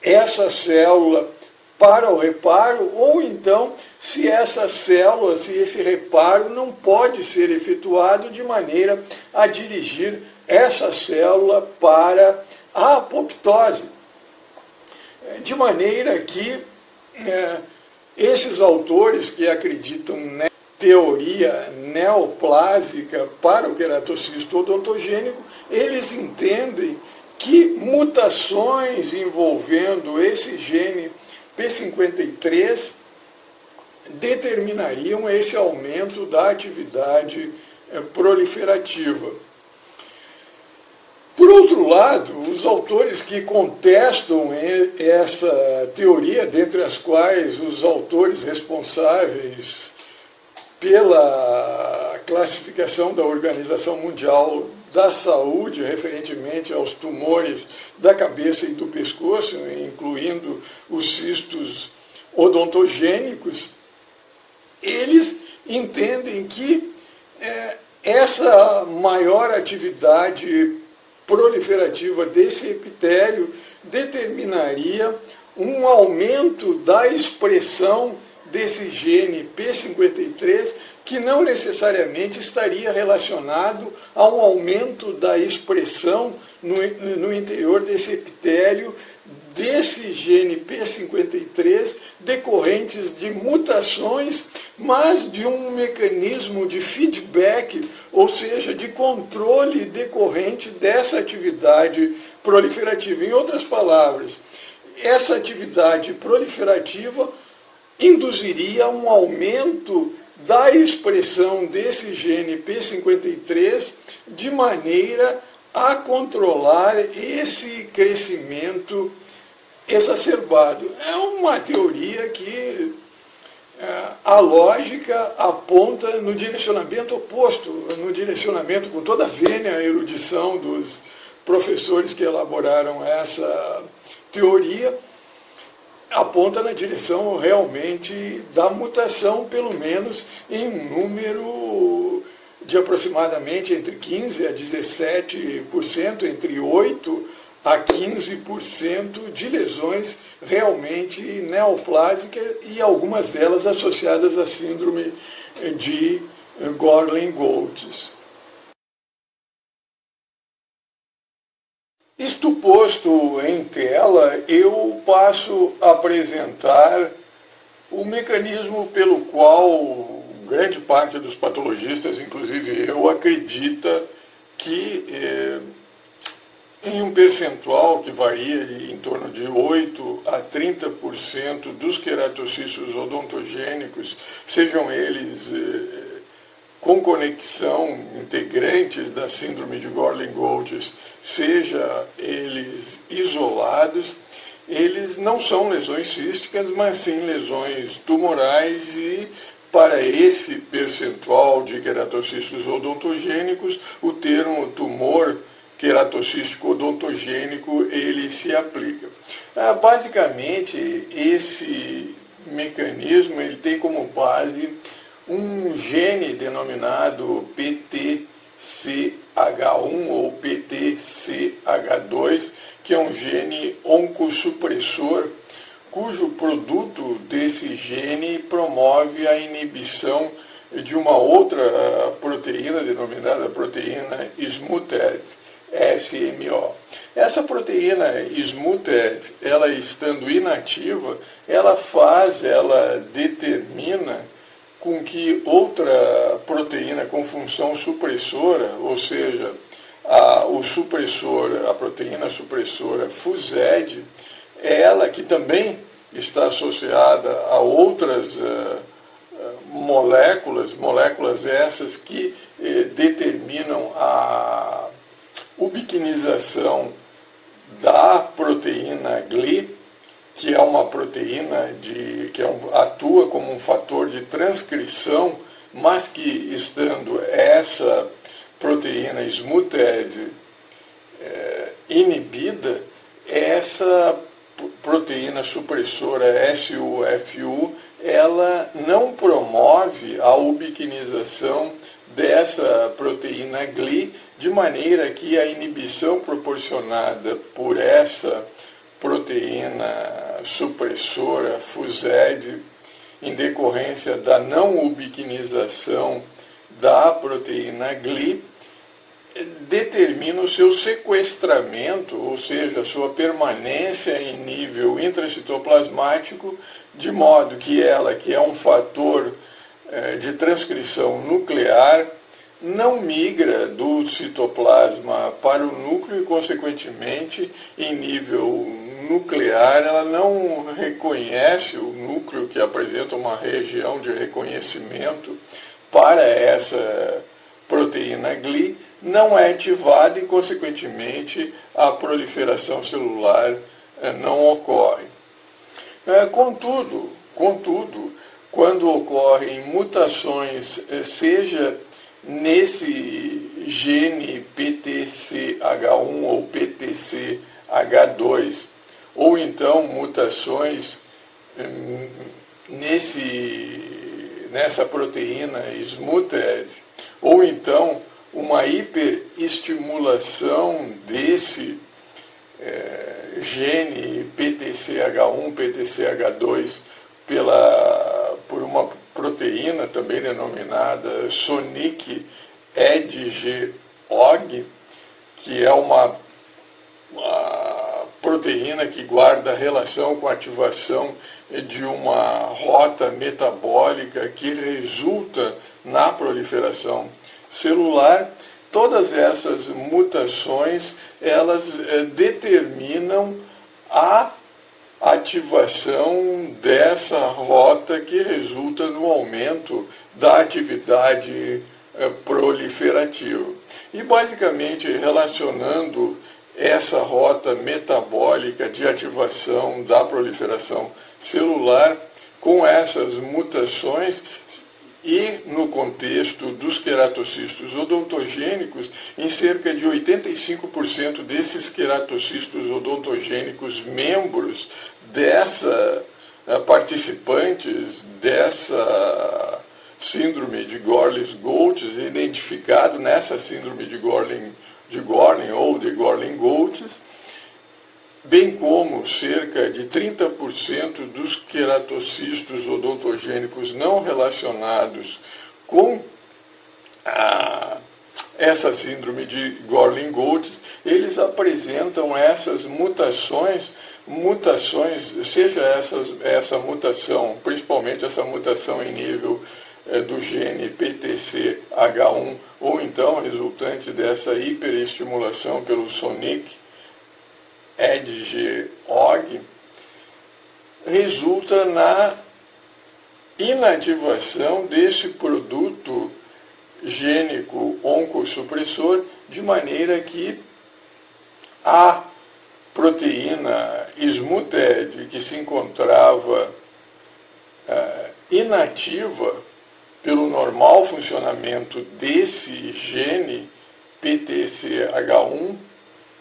Speaker 1: essa célula para o reparo, ou então se essa célula, se esse reparo não pode ser efetuado de maneira a dirigir essa célula para a apoptose. De maneira que esses autores que acreditam na teoria neoplásica para o queratocisto odontogênico, eles entendem que mutações envolvendo esse gene P53 determinariam esse aumento da atividade proliferativa. Por outro lado, os autores que contestam essa teoria, dentre as quais os autores responsáveis pela classificação da Organização Mundial da Saúde, referentemente aos tumores da cabeça e do pescoço, incluindo os cistos odontogênicos, eles entendem que essa maior atividade proliferativa desse epitélio determinaria um aumento da expressão desse gene P53, que não necessariamente estaria relacionado a um aumento da expressão no interior desse epitélio desse gene P53 decorrentes de mutações, mas de um mecanismo de feedback, ou seja, de controle decorrente dessa atividade proliferativa. Em outras palavras, essa atividade proliferativa induziria um aumento da expressão desse gene P53 de maneira a controlar esse crescimento exacerbado. É uma teoria que a lógica aponta no direcionamento oposto, no direcionamento, com toda a vênia erudição dos professores que elaboraram essa teoria, aponta na direção realmente da mutação, pelo menos em um número de aproximadamente entre 15% a 17%, entre 8% a 15% de lesões realmente neoplásicas e algumas delas associadas à síndrome de Gorlin-Goltz. Isto posto em tela, eu passo a apresentar o mecanismo pelo qual grande parte dos patologistas, inclusive eu, acredita que em um percentual que varia em torno de 8% a 30% dos queratocistos odontogênicos, sejam eles com conexão integrantes da síndrome de Gorlin-Goltz, seja eles isolados, eles não são lesões císticas, mas sim lesões tumorais, e para esse percentual de queratocistos odontogênicos, o termo tumor queratocístico odontogênico ele se aplica. Basicamente, esse mecanismo ele tem como base um gene denominado PTCH1 ou PTCH2, que é um gene oncossupressor, cujo produto desse gene promove a inibição de uma outra proteína denominada proteína SMUTED, SMO. Essa proteína SMUTED, ela estando inativa, ela determina com que outra proteína com função supressora, ou seja, a proteína supressora FUSED, ela que também está associada a outras moléculas essas que determinam a ubiquinização da proteína GLI, que é uma proteína que atua como um fator de transcrição, mas que, estando essa proteína SMUTED inibida, essa proteína supressora SUFU, ela não promove a ubiquinização dessa proteína GLI, de maneira que a inibição proporcionada por essa proteína supressora FUSED, em decorrência da não ubiquinização da proteína GLI, determina o seu sequestramento, ou seja, a sua permanência em nível intracitoplasmático, de modo que ela, que é um fator de transcrição nuclear, não migra do citoplasma para o núcleo e, consequentemente, em nível nuclear, ela não reconhece o núcleo, que apresenta uma região de reconhecimento para essa proteína GLI, não é ativada e, consequentemente, a proliferação celular não ocorre. Contudo, quando ocorrem mutações, seja nesse gene PTCH1 ou PTCH2, ou então mutações nessa proteína SMUTED, ou então uma hiperestimulação desse gene PTCH1, PTCH2 por uma proteína também denominada Sonic-EDG-OG, que é uma proteína que guarda relação com a ativação de uma rota metabólica que resulta na proliferação celular. Todas essas mutações, elas determinam a ativação dessa rota que resulta no aumento da atividade proliferativa. E basicamente relacionando essa rota metabólica de ativação da proliferação celular com essas mutações e no contexto dos queratocistos odontogênicos, em cerca de 85% desses queratocistos odontogênicos membros participantes dessa síndrome de Gorlitz-Goltz, identificado nessa síndrome de Gorlin ou de Gorlin-Goltz, bem como cerca de 30% dos queratocistos odontogênicos não relacionados com essa síndrome de Gorlin-Goltz, eles apresentam essas mutações, seja essa mutação, principalmente essa mutação em nível do gene PTCH1, ou então resultante dessa hiperestimulação pelo Sonic EDG-OG, resulta na inativação desse produto gênico oncossupressor, de maneira que a proteína SMUTED, que se encontrava inativa pelo normal funcionamento desse gene PTCH1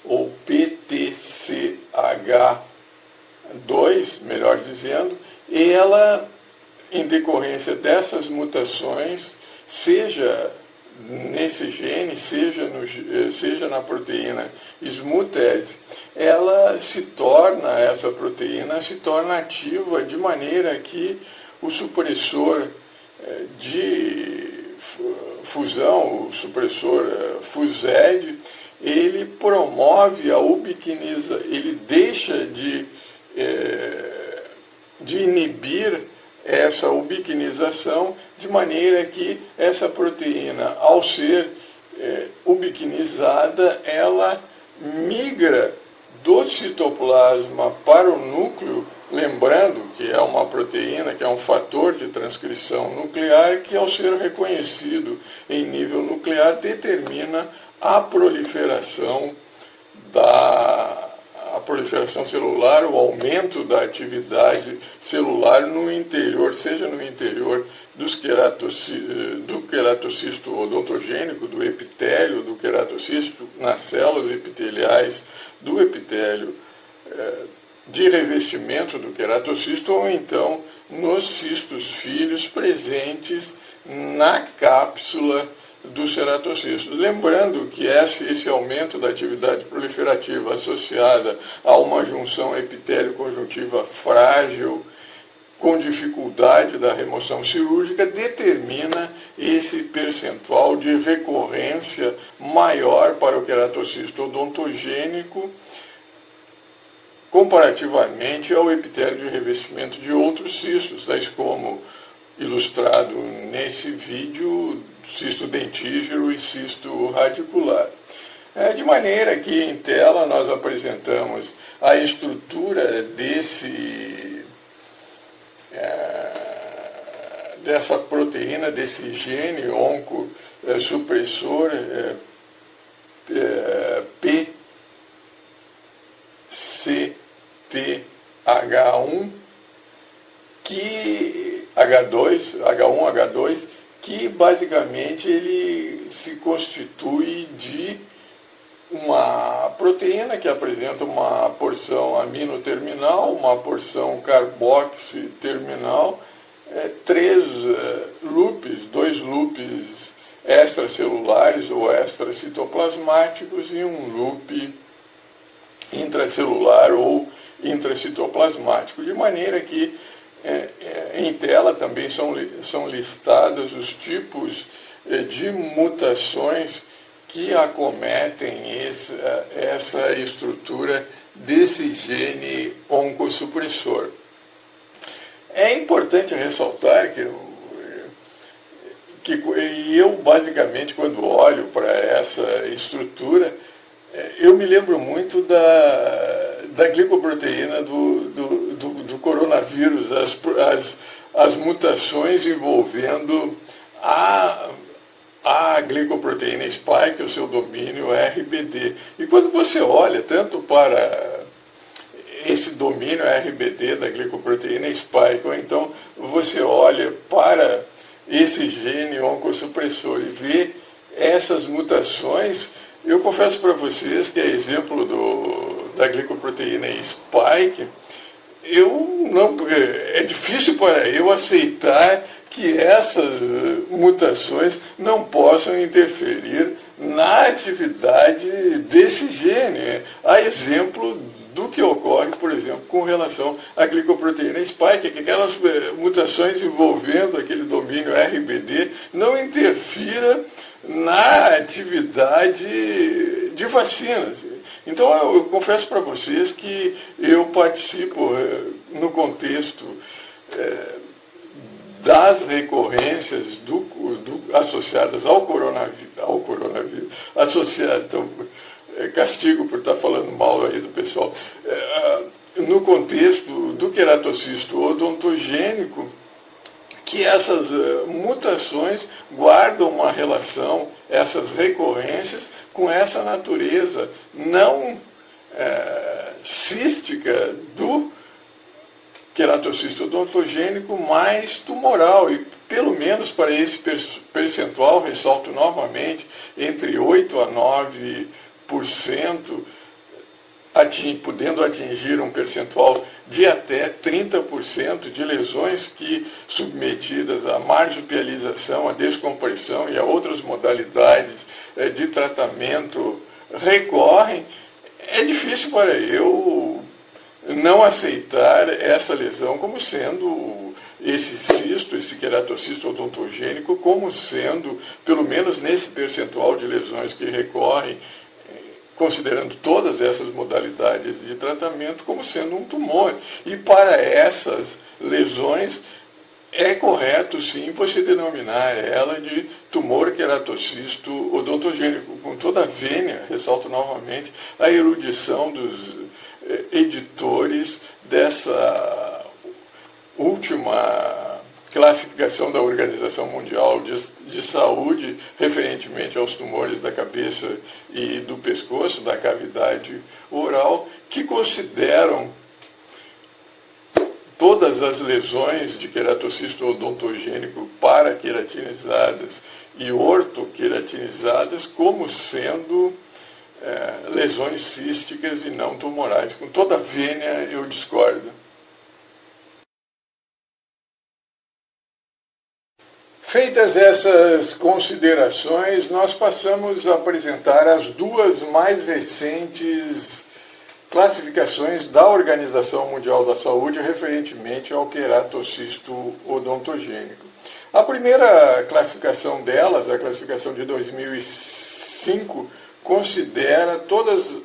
Speaker 1: ou PTCH2, melhor dizendo, ela, em decorrência dessas mutações, seja nesse gene, seja na proteína SMUTED, essa proteína se torna ativa de maneira que o supressor de fusão, o supressor FUSED, ele promove a ele deixa de inibir essa ubiquinização, de maneira que essa proteína, ao ser ubiquinizada, ela migra do citoplasma para o núcleo, lembrando que é uma proteína, que é um fator de transcrição nuclear, que ao ser reconhecido em nível nuclear, determina a proliferação celular, o aumento da atividade celular no interior, seja no interior do queratocisto odontogênico, do epitélio do queratocisto, nas células epiteliais do epitélio de revestimento do queratocisto, ou então nos cistos filhos presentes na cápsula do ceratocisto. Lembrando que esse aumento da atividade proliferativa associada a uma junção epitélio-conjuntiva frágil, com dificuldade da remoção cirúrgica, determina esse percentual de recorrência maior para o queratocisto odontogênico, comparativamente ao epitélio de revestimento de outros cistos, tais como ilustrado nesse vídeo, cisto dentígero e cisto radicular. De maneira que em tela nós apresentamos a estrutura dessa proteína, desse gene oncossupressor PCTH1, H1H2, que basicamente ele se constitui de uma proteína que apresenta uma porção amino terminal, uma porção carboxy terminal, dois loops extracelulares ou extracitoplasmáticos e um loop intracelular ou intracitoplasmático, de maneira que em tela também são listados os tipos de mutações que acometem essa estrutura desse gene oncossupressor. É importante ressaltar que eu basicamente, quando olho para essa estrutura, eu me lembro muito da glicoproteína do coronavírus, as mutações envolvendo a glicoproteína spike, o seu domínio RBD. E quando você olha tanto para esse domínio RBD da glicoproteína spike, ou então você olha para esse gene oncossupressor e vê essas mutações, eu confesso para vocês que, a exemplo da glicoproteína spike, é difícil para eu aceitar que essas mutações não possam interferir na atividade desse gene. A exemplo do que ocorre, por exemplo, com relação à glicoproteína spike, que aquelas mutações envolvendo aquele domínio RBD não interfira na atividade de vacinas. Então, eu confesso para vocês que eu participo no contexto das recorrências associadas ao coronavírus, castigo por estar falando mal aí do pessoal, no contexto do queratocisto odontogênico, que essas mutações guardam uma relação, essas recorrências, com essa natureza não cística do queratocisto odontogênico, mais tumoral. E pelo menos para esse percentual, ressalto novamente, entre 8 a 9%, podendo atingir um percentual de até 30% de lesões que, submetidas à marsupialização, à descompressão e a outras modalidades de tratamento, recorrem. É difícil para eu não aceitar essa lesão como sendo esse cisto, esse queratocisto odontogênico, como sendo, pelo menos nesse percentual de lesões que recorrem, considerando todas essas modalidades de tratamento, como sendo um tumor. E para essas lesões, é correto, sim, você denominar ela de tumor queratocisto odontogênico, com toda a vênia, ressalto novamente, a erudição dos editores dessa última classificação da Organização Mundial de Saúde, referentemente aos tumores da cabeça e do pescoço, da cavidade oral, que consideram todas as lesões de queratocisto odontogênico paraqueratinizadas e ortoqueratinizadas como sendo lesões císticas e não tumorais. Com toda a vênia, eu discordo. Feitas essas considerações, nós passamos a apresentar as duas mais recentes classificações da Organização Mundial da Saúde referentemente ao queratocisto odontogênico. A primeira classificação delas, a classificação de 2005, considera todas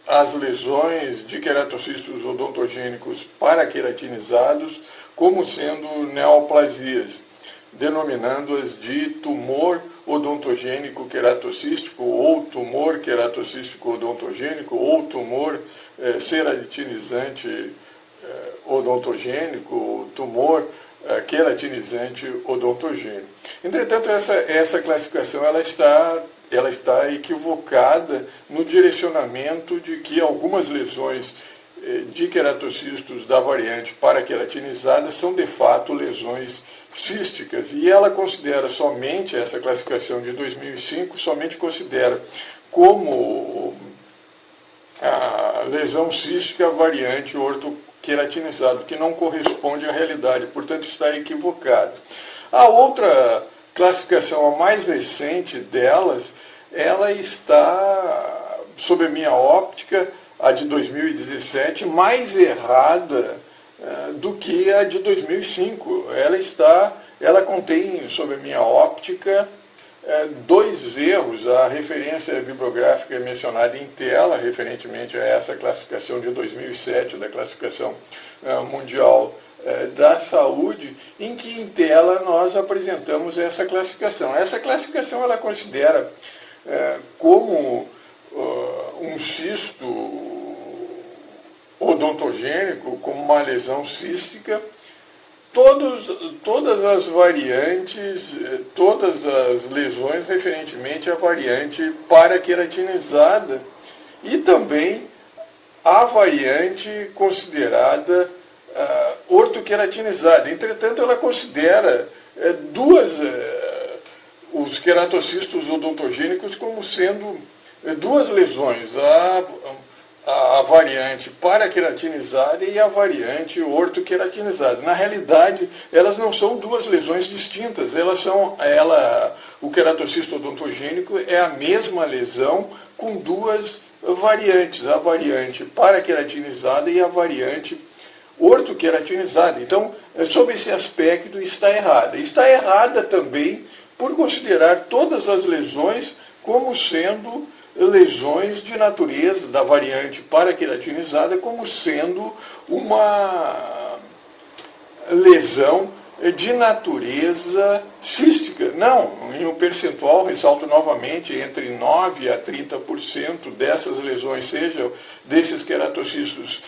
Speaker 1: as lesões de queratocistos odontogênicos paraqueratinizados como sendo neoplasias, denominando-as de tumor odontogênico queratocístico, ou tumor queratocístico odontogênico, ou tumor ceratinizante odontogênico, tumor queratinizante odontogênico. Entretanto, essa classificação ela está equivocada no direcionamento de que algumas lesões de queratocistos da variante paraqueratinizada são de fato lesões císticas, e ela considera somente, essa classificação de 2005, somente considera como a lesão cística a variante ortoqueratinizada, que não corresponde à realidade, portanto está equivocada. A outra classificação, a mais recente delas, ela está, sob a minha óptica, a de 2017, mais errada do que a de 2005. Ela contém, sob a minha óptica, dois erros. A referência bibliográfica mencionada em tela, referentemente a essa classificação de 2007, da classificação mundial da saúde, em que em tela nós apresentamos essa classificação. Essa classificação ela considera como um cisto odontogênico como uma lesão cística, todas as variantes, todas as lesões referentemente à variante paraqueratinizada e também a variante considerada ortoqueratinizada. Entretanto, ela considera os queratocistos odontogênicos como sendo duas lesões, a variante paraqueratinizada e a variante ortoqueratinizada. Na realidade, elas não são duas lesões distintas, o queratocisto odontogênico é a mesma lesão com duas variantes, a variante paraqueratinizada e a variante ortoqueratinizada. Então, sob esse aspecto, está errada. Está errada também por considerar todas as lesões como sendo lesões de natureza da variante paraqueratinizada, como sendo uma lesão de natureza cística. Não, em um percentual, ressalto novamente, entre 9% a 30% dessas lesões, seja desses queratocistos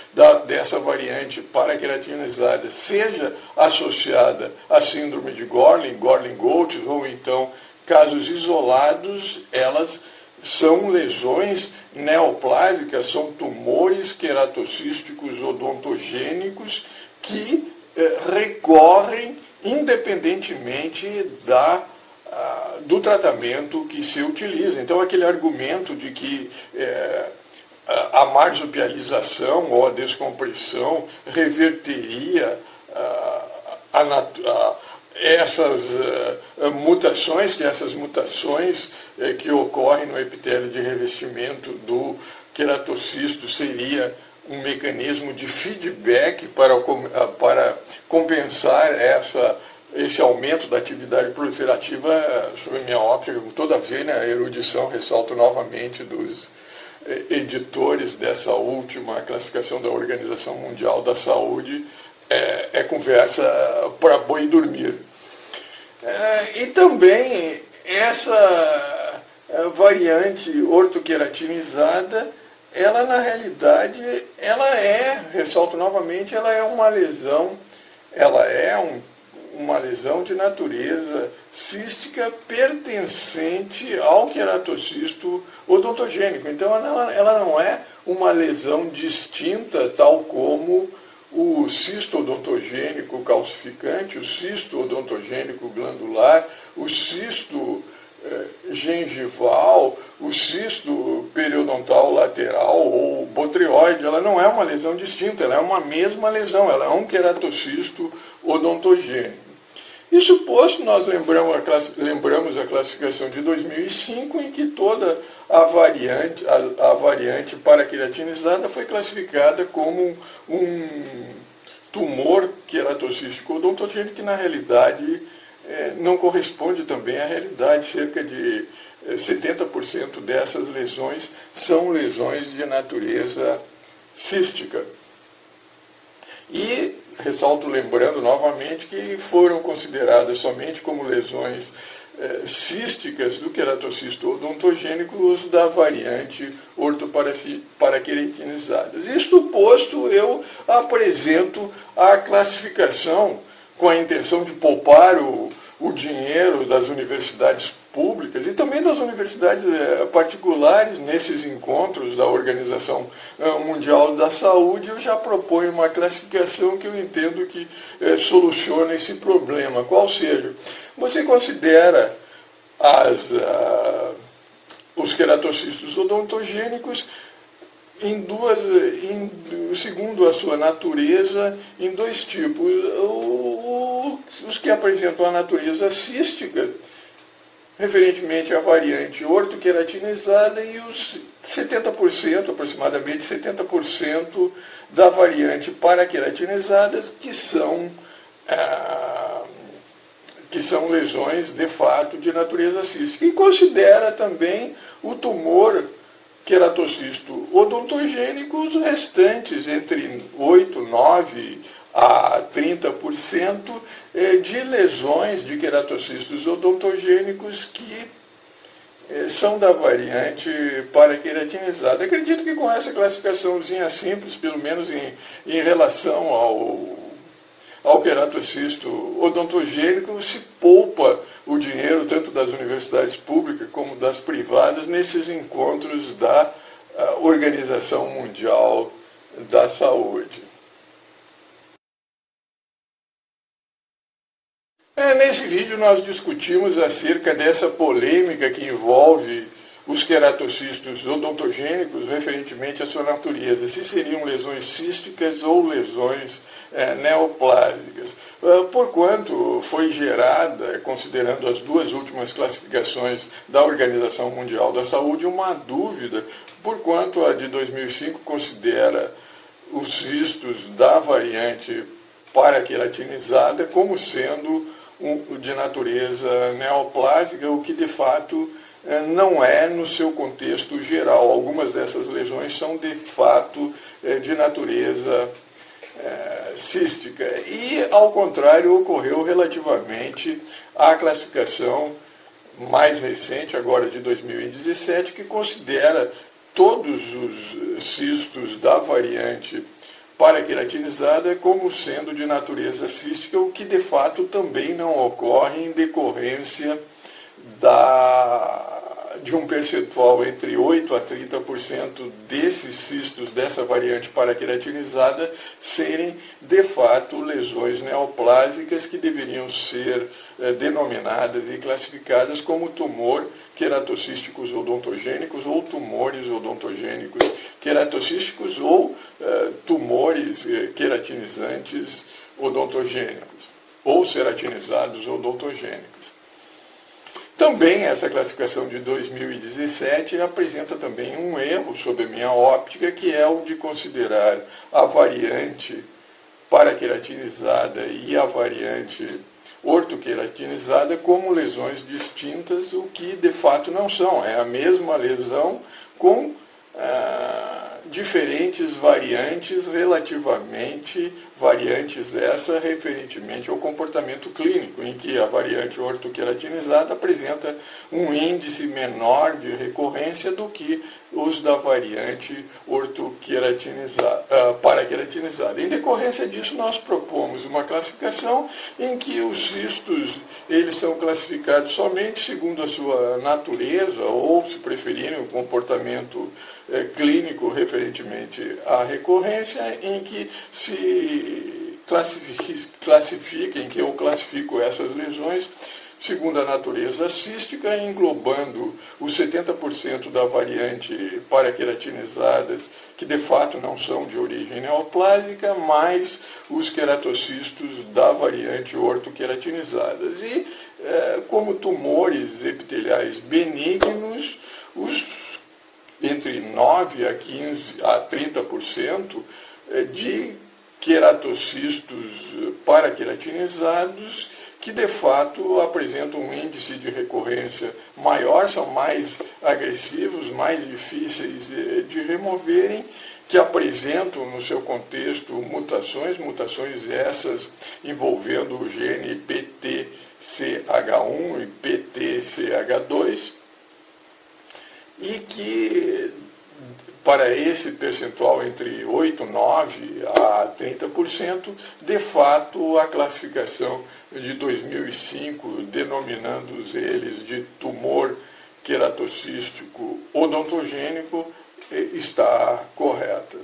Speaker 1: dessa variante paraqueratinizada, seja associada à síndrome de Gorlin-Goltz, ou então casos isolados, elas são lesões neoplásicas, são tumores queratocísticos odontogênicos que recorrem independentemente do tratamento que se utiliza. Então, aquele argumento de que a marsupialização ou a descompressão reverteria essas mutações que ocorrem no epitélio de revestimento do queratocisto seria um mecanismo de feedback para compensar esse aumento da atividade proliferativa, sob a minha óptica, com toda a erudição, ressalto novamente, dos editores dessa última classificação da Organização Mundial da Saúde, é conversa para boi dormir. E também essa variante ortoqueratinizada, ela na realidade, ressalto novamente, ela é uma lesão, uma lesão de natureza cística pertencente ao queratocisto odontogênico. Então ela não é uma lesão distinta, tal como o cisto odontogênico calcificante, o cisto odontogênico glandular, o cisto gengival, o cisto periodontal lateral ou botrioide. Ela não é uma lesão distinta, ela é uma mesma lesão, ela é um queratocisto odontogênico. Isso posto, nós lembramos a classificação de 2005, em que toda a variante paraqueratinizada foi classificada como um tumor queratocístico odontogênico, que na realidade não corresponde também à realidade. Cerca de 70% dessas lesões são lesões de natureza cística. E ressalto, lembrando novamente, que foram consideradas somente como lesões císticas do queratocisto odontogênico o uso da variante ortoparaqueratinizadas. Isto posto, eu apresento a classificação com a intenção de poupar o dinheiro das universidades públicas e também das universidades particulares. Nesses encontros da Organização Mundial da Saúde, eu já proponho uma classificação que eu entendo que soluciona esse problema. Qual seja? Você considera os queratocistos odontogênicos segundo a sua natureza, em dois tipos. Os que apresentam a natureza cística, referentemente à variante ortoqueratinizada, e os 70%, aproximadamente 70% da variante paraqueratinizadas, que são lesões, de fato, de natureza cística. E considera também o tumor queratocisto odontogênico, os restantes, entre 8, 9 a 30% de lesões de queratocistos odontogênicos que são da variante paraqueratinizada. Acredito que com essa classificaçãozinha simples, pelo menos em relação ao queratocisto odontogênico, se poupa o dinheiro tanto das universidades públicas como das privadas nesses encontros da Organização Mundial da Saúde. Nesse vídeo nós discutimos acerca dessa polêmica que envolve os queratocistos odontogênicos referentemente à sua natureza, se seriam lesões císticas ou lesões neoplásicas. Porquanto foi gerada, considerando as duas últimas classificações da Organização Mundial da Saúde, uma dúvida, porquanto a de 2005 considera os cistos da variante paraqueratinizada como sendo de natureza neoplásica, o que de fato não é no seu contexto geral. Algumas dessas lesões são de fato de natureza cística. E, ao contrário, ocorreu relativamente à classificação mais recente, agora de 2017, que considera todos os cistos da variante paraqueratinizada como sendo de natureza cística, o que de fato também não ocorre em decorrência de um percentual entre 8% a 30% desses cistos dessa variante paraqueratinizada serem de fato lesões neoplásicas que deveriam ser denominadas e classificadas como tumor queratocísticos odontogênicos ou tumores odontogênicos queratocísticos ou tumores queratinizantes odontogênicos ou ceratinizados odontogênicos. Também essa classificação de 2017 apresenta também um erro sob a minha óptica, que é o de considerar a variante paraqueratinizada e a variante ortoqueratinizada como lesões distintas, o que de fato não são. É a mesma lesão com diferentes variantes essa referentemente ao comportamento clínico, em que a variante ortoqueratinizada apresenta um índice menor de recorrência do que os da variante paraqueratinizada. Em decorrência disso, nós propomos uma classificação em que os cistos eles são classificados somente segundo a sua natureza, ou, se preferirem, o comportamento clínico referentemente à recorrência, em que se classifica, em que eu classifico essas lesões segundo a natureza cística, englobando os 70% da variante paraqueratinizadas, que de fato não são de origem neoplásica, mais os queratocistos da variante ortoqueratinizadas. E, como tumores epiteliais benignos, os entre 9% a 30% de queratocistos paraqueratinizados que de fato apresentam um índice de recorrência maior, são mais agressivos, mais difíceis de removerem, que apresentam no seu contexto mutações essas envolvendo o gene PTCH1 e PTCH2, e que para esse percentual entre 8%, 9% a 30%, de fato a classificação de 2005, denominando eles de tumor queratocístico odontogênico, está correta.